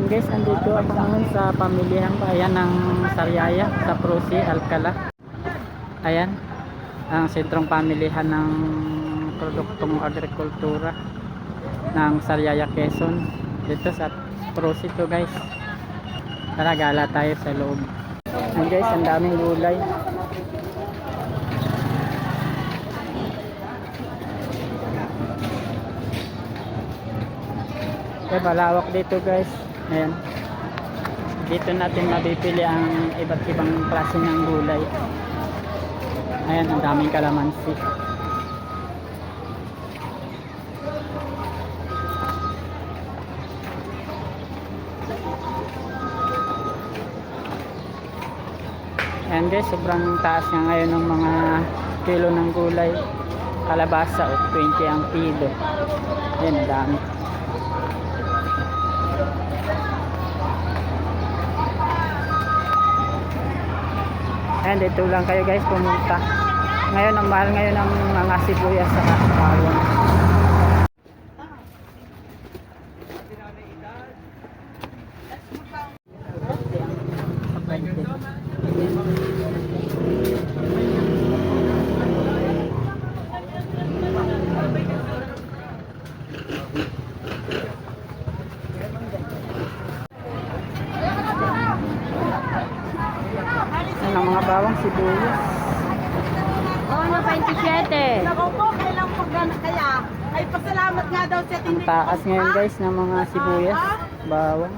Ayan guys, andito ako ngayon sa pamilihang bayan ng Sariaya sa Prosi, Alcala. Ayan, ang sentrong pamilihan ng produktong agrikultura ng Sariaya, Quezon. Dito sa Prosi to guys. Tara, gala tayo sa loob. Ayan guys, ang daming gulay. Okay, malawak dito guys. Ayan. Dito natin mabibili ang iba't ibang klase ng gulay. Ayan, ang daming kalamansi. Ayan guys, sobrang taas nga ngayon ng mga kilo ng gulay. Kalabasa o 20 ang kilo. Ayan, ang dami. Ayan, dito lang kayo guys pumunta. Ngayon, ang mahal ngayon ng mga sibuyas sa bawang. Ang mga bawang sibuyas. Oo, na 27. Naku po, kailang pagana kaya. Ay, pasalamat nga daw sa Ang taas ngayon guys ng mga sibuyas, bawang.